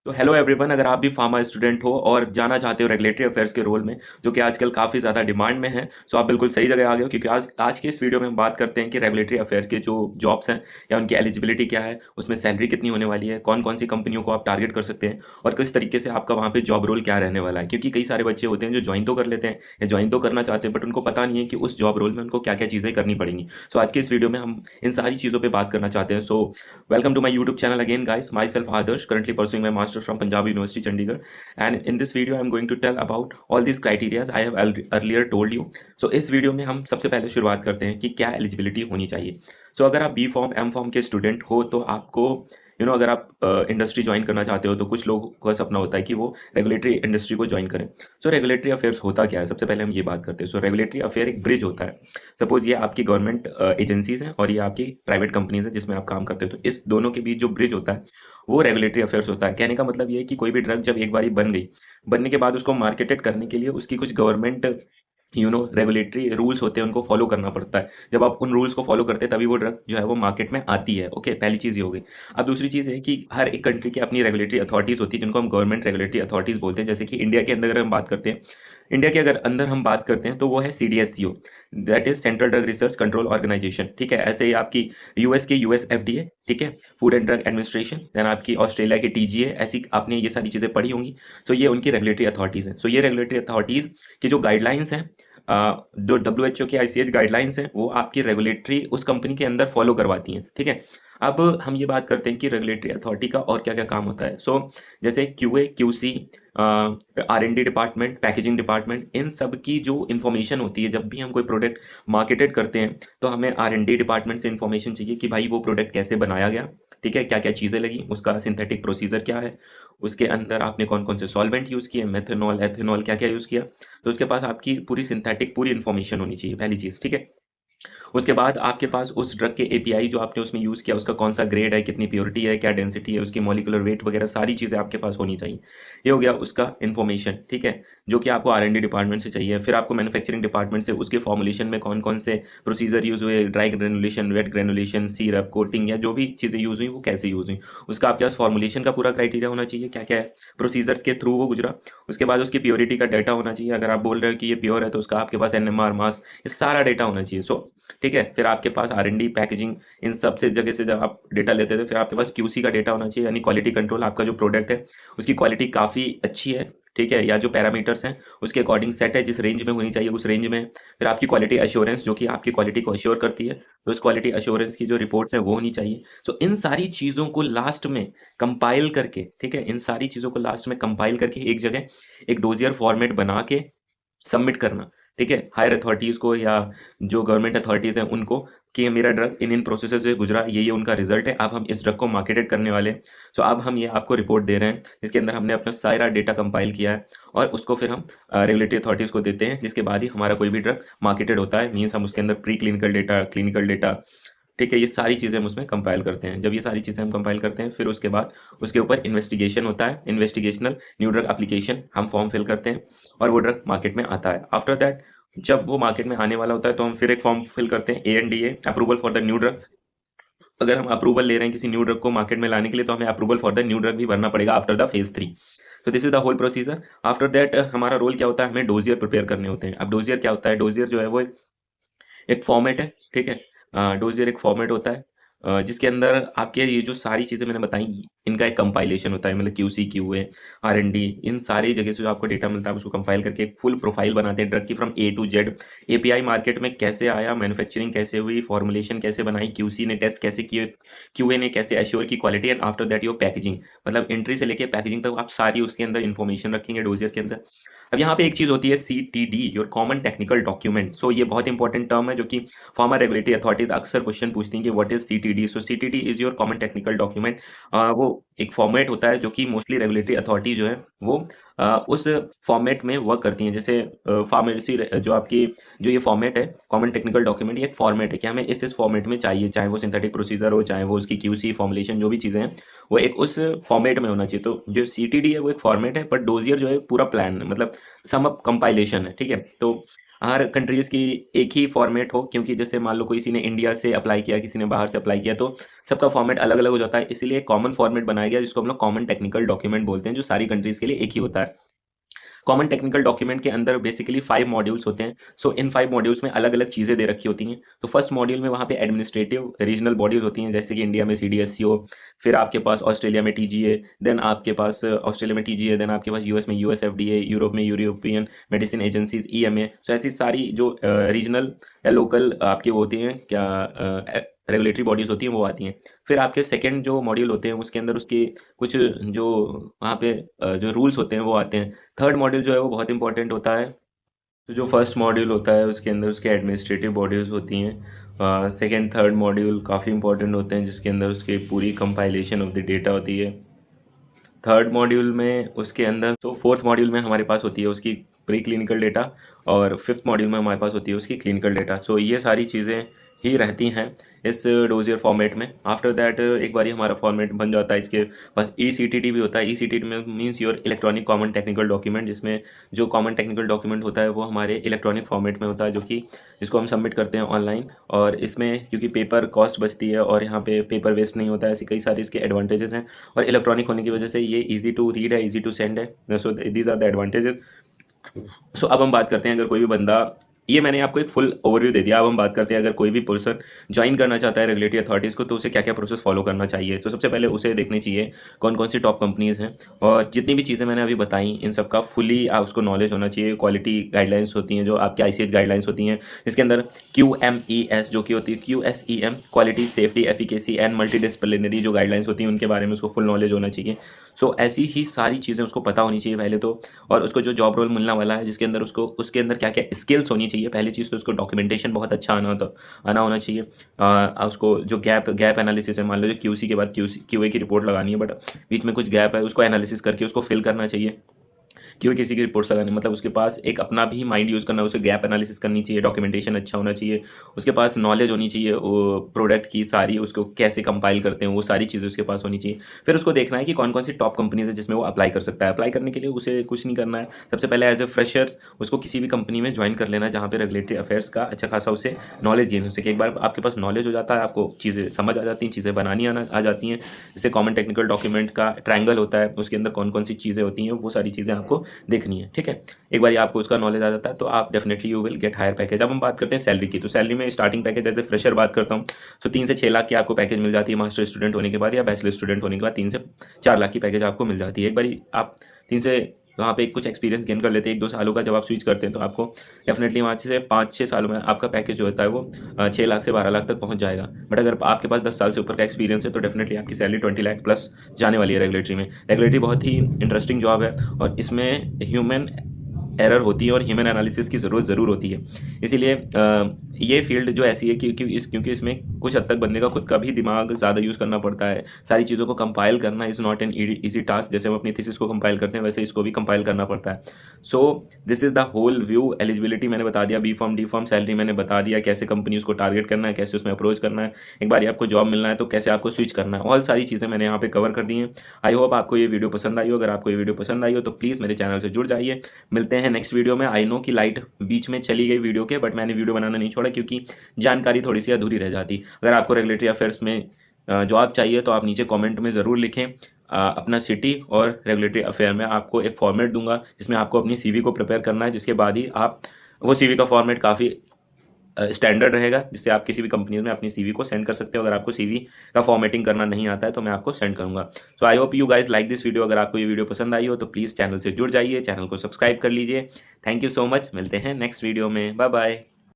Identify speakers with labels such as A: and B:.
A: तो hello everyone, अगर आप भी फार्मा स्टूडेंट हो और जाना चाहते हो रेगुलेटरी अफेयर्स के रोल में जो कि आजकल काफ़ी ज़्यादा डिमांड में है, सो आप बिल्कुल सही जगह आ गए हो। क्योंकि आज आज के इस वीडियो में हम बात करते हैं कि रेगुलेटरी अफेयर के जो जॉब्स हैं या उनकी एलिजिबिलिटी क्या है, उसमें सैलरी कितनी होने वाली है, कौन कौन सी कंपनियों को आप टारगेट कर सकते हैं और किस तरीके से आपका वहाँ पे जॉब रोल क्या रहने वाला है। क्योंकि कई सारे बच्चे होते हैं जो ज्वाइन तो कर लेते हैं या ज्वाइन तो करना चाहते हैं, बट उनको पता नहीं है कि उस जॉब रोल में उनको क्या क्या चीज़ें करनी पड़ेंगी। सो आज के इस वीडियो में हम इन सारी चीज़ों पर बात करना चाहते हैं। So welcome to my YouTube channel again guys, myself Adarsh, currently pursuing my master from Punjab University Chandigarh, and in this video I'm going to tell about all these criterias I have earlier told you. So इस video में हम सबसे पहले शुरुआत करते हैं कि क्या एलिजिबिलिटी होनी चाहिए। सो अगर आप बी फॉर्म एम फॉर्म के स्टूडेंट हो तो आपको अगर आप इंडस्ट्री ज्वाइन करना चाहते हो तो कुछ लोगों का सपना होता है कि वो रेगुलेटरी इंडस्ट्री को ज्वाइन करें। सो रेगुलेटरी अफेयर्स होता क्या है, सबसे पहले हम ये बात करते हैं। सो रेगुलेटरी अफेयर एक ब्रिज होता है। सपोज ये आपकी गवर्नमेंट एजेंसीज हैं और ये आपकी प्राइवेट कंपनीज हैं जिसमें आप काम करते हो, तो इस दोनों के बीच जो ब्रिज होता है वो रेगुलेटरी अफेयर्स होता है। कहने का मतलब ये है कि कोई भी ड्रग जब एक बारी बन गई, बनने के बाद उसको मार्केटेड करने के लिए उसकी कुछ गवर्नमेंट रेगुलेटरी रूल्स होते हैं, उनको फॉलो करना पड़ता है। जब आप उन रूल्स को फॉलो करते हैं तभी वो ड्रग जो है वो मार्केट में आती है। ओके, पहली चीज़ ये हो गई। अब दूसरी चीज़ है कि हर एक कंट्री की अपनी रेगुलेटरी अथॉरिटीज़ होती है जिनको हम गवर्नमेंट रेगुलेटरी अथॉरिटीज़ बोलते हैं। जैसे कि इंडिया के अंदर अगर हम बात करते हैं, इंडिया के अगर अंदर हम बात करते हैं तो वो है CDSCO, that is central drug research control organisation. ठीक है, ऐसे ही आपकी यूएस की US FDA, ठीक है, food and drug administration, then आपकी ऑस्ट्रेलिया की TGA, ऐसी आपने ये सारी चीज़ें पढ़ी होंगी। सो ये उनकी रेगुलेटरी अथॉरिटीज़ हैं। सो ये रेगुलेटरी अथॉरिटीज़ की जो गाइडलाइंस हैं, जो WHO की ICH गाइडलाइंस हैं, वो आपकी रेगुलेटरी उस कंपनी के अंदर फॉलो करवाती हैं। ठीक है, अब हम ये बात करते हैं कि रेगुलेटरी अथॉरिटी का और क्या क्या काम होता है। सो जैसे QA QC, R&D department, packaging department, इन सब की जो इन्फॉर्मेशन होती है, जब भी हम कोई प्रोडक्ट मार्केटेड करते हैं तो हमें R&D डिपार्टमेंट से इन्फॉर्मेशन चाहिए कि भाई वो प्रोडक्ट कैसे बनाया गया, ठीक है, क्या क्या चीज़ें लगी, उसका सिंथेटिक प्रोसीजर क्या है, उसके अंदर आपने कौन कौन से सॉल्वेंट यूज़ किए, मेथनॉल, एथेनॉल, क्या क्या यूज़ किया। तो उसके पास आपकी पूरी सिंथेटिक पूरी इन्फॉर्मेशन होनी चाहिए, पहली चीज़। ठीक है, उसके बाद आपके पास उस ड्रग के API जो आपने उसमें यूज़ किया, उसका कौन सा ग्रेड है, कितनी प्योरिटी है, क्या डेंसिटी है, उसकी मॉलिक्यूलर वेट वगैरह सारी चीज़ें आपके पास होनी चाहिए। ये हो गया उसका इन्फॉर्मेशन, ठीक है, जो कि आपको R&D डिपार्टमेंट से चाहिए। फिर आपको मैन्युफैक्चरिंग डिपार्टमेंट से उसके फॉर्मुलेशन में कौन कौन से प्रोसीजर यूज़ हुए, dry granulation, wet granulation, syrup, coating, या जो भी चीज़ें यूज़ हुई वो कैसे यूज़ हुई, उसका आपके पास फॉर्मुलेशन का पूरा क्राइटेरिया होना चाहिए, क्या क्या प्रोसीजर्स के थ्रू वो गुजरा। उसके बाद उसकी प्योरिटी का डाटा होना चाहिए। अगर आप बोल रहे हो कि ये प्योर है तो उसका आपके पास NMR, मास, ये सारा डाटा होना चाहिए। सो ठीक है, फिर आपके पास R&D, पैकेजिंग, इन सब से जगह से जब आप डेटा लेते थे, फिर आपके पास QC का डेटा होना चाहिए, यानी क्वालिटी कंट्रोल। आपका जो प्रोडक्ट है उसकी क्वालिटी काफ़ी अच्छी है, ठीक है, या जो पैरामीटर्स हैं उसके अकॉर्डिंग सेट है, जिस रेंज में होनी चाहिए उस रेंज में। फिर आपकी क्वालिटी एश्योरेंस, जो कि आपकी क्वालिटी को अश्योर करती है, तो उस क्वालिटी एश्योरेंस की जो रिपोर्ट्स हैं वो होनी चाहिए। सो इन सारी चीज़ों को लास्ट में कंपाइल करके, ठीक है, इन सारी चीज़ों को लास्ट में कंपाइल करके एक जगह एक डोजियर फॉर्मेट बना के सबमिट करना, ठीक है, हायर अथॉरिटीज़ को या जो गवर्नमेंट अथॉरिटीज़ हैं उनको, कि मेरा ड्रग इन इन प्रोसेस से गुजरा, ये उनका रिजल्ट है, अब हम इस ड्रग को मार्केटेड करने वाले हैं। सो अब हम ये आपको रिपोर्ट दे रहे हैं जिसके अंदर हमने अपना सारा डेटा कंपाइल किया है और उसको फिर हम रेगुलेटरी अथॉरिटीज़ को देते हैं, जिसके बाद ही हमारा कोई भी ड्रग मार्केटेड होता है। मीन्स हम उसके अंदर pre clinical data, clinical data, ठीक है, ये सारी चीज़ें हम उसमें कंपाइल करते हैं। जब ये सारी चीज़ें हम कंपाइल करते हैं, फिर उसके बाद उसके ऊपर इन्वेस्टिगेशन होता है, इन्वेस्टिगेशनल न्यू ड्रग एप्लीकेशन, हम फॉर्म फिल करते हैं और वो ड्रग मार्केट में आता है। आफ्टर दैट, जब वो मार्केट में आने वाला होता है तो हम फिर एक फॉर्म फिल करते हैं, ANDA, approval for the new drug. अगर हम अप्रूवल ले रहे हैं किसी न्यू ड्रग को मार्केट में लाने के लिए तो हमें approval for the new drug भी भरना पड़ेगा आफ्टर द फेज 3। तो this is the whole procedure. After that हमारा रोल क्या होता है, हमें डोजियर प्रिपेयर करने होते हैं। अब डोजियर क्या होता है, डोजियर जो है वो एक फॉर्मेट है, ठीक है, डोजियर एक फॉर्मेट होता है जिसके अंदर आपके ये जो सारी चीज़ें मैंने बताई, इनका एक कंपाइलेशन होता है, मतलब QC, QA, R&D, इन सारी जगह से जो आपको डेटा मिलता है उसको कंपाइल करके एक फुल प्रोफाइल बनाते हैं ड्रग की, from A to Z। API market में कैसे आया, मैन्युफैक्चरिंग कैसे हुई, फॉर्मुलेशन कैसे बनाई, QC ने टेस्ट कैसे किए, QA ने कैसे एश्योर की quality, and after that your packaging, मतलब एंट्री से लेके पैकेजिंग तक आप सारी उसके अंदर इन्फॉर्मेशन रखेंगे डोजियर के अंदर। अब यहाँ पे एक चीज़ होती है CTD, your common technical document. So ये बहुत इंपॉर्टेंट टर्म है जो कि फार्मा रेगुलेटरी अथॉरिटीज अक्सर क्वेश्चन पूछती हैं कि what is CTD। So CTD is your common technical document. वो एक फॉर्मेट होता है जो कि मोस्टली रेगुलेटरी अथॉरिटी जो है वो उस फॉर्मेट में वर्क करती हैं। जैसे फार्मेसी जो आपकी जो ये फॉर्मेट है कॉमन टेक्निकल डॉक्यूमेंट, ये एक फॉर्मेट है कि हमें इस फॉर्मेट में चाहिए, चाहे वो सिंथेटिक प्रोसीजर हो, चाहे वो उसकी QC फॉर्मुलेशन, जो भी चीज़ें हैं वो एक उस फॉर्मेट में होना चाहिए। तो जो CTD है वो एक फॉर्मेट है, बट डोजियर जो है पूरा प्लान है, मतलब सम अप कंपाइलेशन है, ठीक है। तो हर कंट्रीज़ की एक ही फॉर्मेट हो, क्योंकि जैसे मान लो किसी ने इंडिया से अप्लाई किया, किसी ने बाहर से अप्लाई किया, तो सबका फॉर्मेट अलग-अलग हो जाता है। इसीलिए कॉमन फॉर्मेट बनाया गया जिसको हम लोग कॉमन टेक्निकल डॉक्यूमेंट बोलते हैं, जो सारी कंट्रीज़ के लिए एक ही होता है। कॉमन टेक्निकल डॉक्यूमेंट के अंदर बेसिकली 5 मॉड्यूल्स होते हैं। सो इन 5 मॉड्यूल्स में अलग-अलग चीज़ें दे रखी होती हैं। तो फर्स्ट मॉड्यूल में वहाँ पे एडमिनिस्ट्रेटिव रीजनल बॉडीज़ होती हैं, जैसे कि इंडिया में सीडीएससीओ, फिर आपके पास ऑस्ट्रेलिया में टीजीए, देन आपके पास ऑस्ट्रेलिया में टीजीए, देन आपके पास यूएस में यूएसएफडीए, यूरोप में यूरोपियन मेडिसिन एजेंसीज़ ईएमए। सो ऐसी सारी जो रीजनल या लोकल आपकी वो होती हैं क्या रेगुलेटरी बॉडीज़ होती हैं, वो आती हैं। फिर आपके सेकंड जो मॉड्यूल होते हैं उसके अंदर उसके कुछ जो वहाँ पे जो रूल्स होते हैं वो आते हैं। थर्ड मॉड्यूल जो है वो बहुत इंपॉर्टेंट होता है। तो जो फर्स्ट मॉड्यूल होता है उसके अंदर उसके एडमिनिस्ट्रेटिव बॉडीज़ होती हैं। सेकंड थर्ड मॉड्यूल काफ़ी इंपॉर्टेंट होते हैं, जिसके अंदर उसकी पूरी कंपाइलेशन ऑफ द डेटा होती है। थर्ड मॉड्यूल में उसके अंदर तो फोर्थ मॉड्यूल में हमारे पास होती है उसकी प्री क्लिनिकल डेटा, और फिफ्थ मॉड्यूल में हमारे पास होती है उसकी क्लिनिकल डेटा। सो ये सारी चीज़ें ही रहती हैं इस डोजियर फॉर्मेट में। आफ्टर दैट एक बार हमारा फॉर्मेट बन जाता है, इसके पास ECTT भी होता है। ECTT में means your electronic common technical document, जिसमें जो कॉमन टेक्निकल डॉक्यूमेंट होता है वो हमारे इलेक्ट्रॉनिक फॉर्मेट में होता है, जो कि जिसको हम सबमिट करते हैं ऑनलाइन। और इसमें क्योंकि पेपर कॉस्ट बचती है और यहाँ पे पेपर वेस्ट नहीं होता है, ऐसे कई सारे इसके एडवांटेजेस हैं। और इलेक्ट्रॉनिक होने की वजह से ये ईजी टू रीड है, ईजी टू सेंड है। So these are the advantages. So अब हम बात करते हैं, अगर कोई भी बंदा, ये मैंने आपको एक फुल ओवरव्यू दे दिया। अब हम बात करते हैं अगर कोई भी पर्सन ज्वाइन करना चाहता है रेगुलेटरी अथॉरिटीज़ को, तो उसे क्या क्या प्रोसेस फॉलो करना चाहिए। तो सबसे पहले उसे देखनी चाहिए कौन कौन सी टॉप कंपनीज़ हैं, और जितनी भी चीज़ें मैंने अभी बताई इन सब का फुली उसको नॉलेज होना चाहिए। क्वालिटी गाइडलाइंस होती हैं जो आपकी ICH गाइडलाइंस होती हैं, इसके अंदर QMES जो कि होती है QSEM, quality safety efficacy and multidisciplinary जो गाइडलाइंस होती हैं उनके बारे में उसको फुल नॉलेज होना चाहिए। सो ऐसी ही सारी चीज़ें उसको पता होनी चाहिए पहले तो। और उसको जो जॉब रोल मिलने वाला है जिसके अंदर उसको उसके अंदर क्या क्या स्किल्स होनी चाहिए। पहली चीज़ तो उसको डॉक्यूमेंटेशन बहुत अच्छा आना होना चाहिए। उसको जो गैप एनालिसिस है, मान लो जो QC के बाद QA की रिपोर्ट लगानी है, बट बीच में कुछ गैप है, उसको एनालिसिस करके उसको फिल करना चाहिए। क्यों किसी की रिपोर्ट्स लगानी, मतलब उसके पास एक अपना भी माइंड यूज़ करना, उसे गैप एनालिसिस करनी चाहिए, डॉक्यूमेंटेशन अच्छा होना चाहिए, उसके पास नॉलेज होनी चाहिए वो प्रोडक्ट की सारी, उसको कैसे कंपाइल करते हैं वो सारी चीज़ें उसके पास होनी चाहिए। फिर उसको देखना है कि कौन कौन सी टॉप कंपनीज है जिसमें वो अप्लाई कर सकता है। अप्लाई करने के लिए उसे कुछ नहीं करना है, सबसे पहले एज ए फ्रेशर्स उसको किसी भी कंपनी में ज्वाइन कर लेना है जहाँ पे रेगुलेटरी अफेयर्स का अच्छा खासा उसे नॉलेज गेन हो सके। एक बार आपके पास नॉलेज हो जाता है, आपको चीज़ें समझ आ जाती हैं, चीज़ें बनानी आ जाती हैं। जैसे कॉमन टेक्निकल डॉक्यूमेंट का ट्रायंगल होता है, उसके अंदर कौन कौन सी चीज़ें होती हैं वो सारी चीज़ें आपको देखनी है, ठीक है। एक बार आपको उसका नॉलेज आ जाता है तो आप definitely you will get higher package. अब हम बात करते हैं सैलरी की, तो सैलरी में starting package as a fresher बात करता हूँ तो 3 से 6 लाख की आपको पैकेज मिल जाती है मास्टर स्टूडेंट होने के बाद, या बैचलर स्टूडेंट होने के बाद 3 से 4 लाख की पैकेज आपको मिल जाती है। एक बार आप 3 से वहाँ पे कुछ एक्सपीरियंस गेन कर लेते हैं 1-2 सालों का, जब आप स्विच करते हैं तो आपको डेफिनेटली वहाँ से 5-6 सालों में आपका पैकेज जो होता है वो 6 लाख से 12 लाख तक पहुँच जाएगा। बट अगर आपके पास 10 साल से ऊपर का एक्सपीरियंस है तो डेफिनेटली आपकी सैलरी 20 लाख प्लस जाने वाली है रेगुलेटरी में। रेगुलेटरी बहुत ही इंटरेस्टिंग जॉब है और इसमें ह्यूमन एरर होती है और ह्यूमन एनालिसिस की ज़रूरत ज़रूर होती है। इसीलिए ये फील्ड जो ऐसी है क्योंकि इसमें कुछ हद तक बंदे का खुद का भी दिमाग ज़्यादा यूज़ करना पड़ता है। सारी चीज़ों को कंपाइल करना is not an easy task. जैसे हम अपनी थीसिस को कंपाइल करते हैं वैसे इसको भी कंपाइल करना पड़ता है। So this is the whole view. Eligibility मैंने बता दिया, B form D form, salary मैंने बता दिया, कैसे कंपनी उसको टारगेट करना है, कैसे उसमें अप्रोच करना है, एक बार आपको जॉब मिलना है तो कैसे आपको स्विच करना है, ऑल सारी चीज़ें मैंने यहाँ पे कवर कर दी हैं। आई होप आपको ये वीडियो पसंद आई हो। अगर आपको ये वीडियो पसंद आई हो तो प्लीज़ मेरे चैनल से जुड़ जाइए। मिलते हैं नेक्स्ट वीडियो में। आई नो कि लाइट बीच में चली गई वीडियो के, बट मैंने वीडियो बनाना नहीं छोड़ा क्योंकि जानकारी थोड़ी सी अधूरी रह जाती। अगर आपको रेगुलेटरी अफेयर्स में जॉब चाहिए तो आप नीचे कमेंट में ज़रूर लिखें अपना सिटी, और रेगुलेटरी अफेयर में आपको एक फॉर्मेट दूंगा जिसमें आपको अपनी CV को प्रिपेयर करना है, जिसके बाद ही आप वो CV का फॉर्मेट काफ़ी स्टैंडर्ड रहेगा, जिससे आप किसी भी कंपनी में अपनी CV को सेंड कर सकते हो। अगर आपको CV का फॉर्मेटिंग करना नहीं आता है तो मैं आपको सेंड करूंगा। So I hope you guys like this video. अगर आपको ये वीडियो पसंद आई हो तो प्लीज़ चैनल से जुड़ जाइए, चैनल को सब्सक्राइब कर लीजिए। Thank you so much. मिलते हैं नेक्स्ट वीडियो में। Bye bye.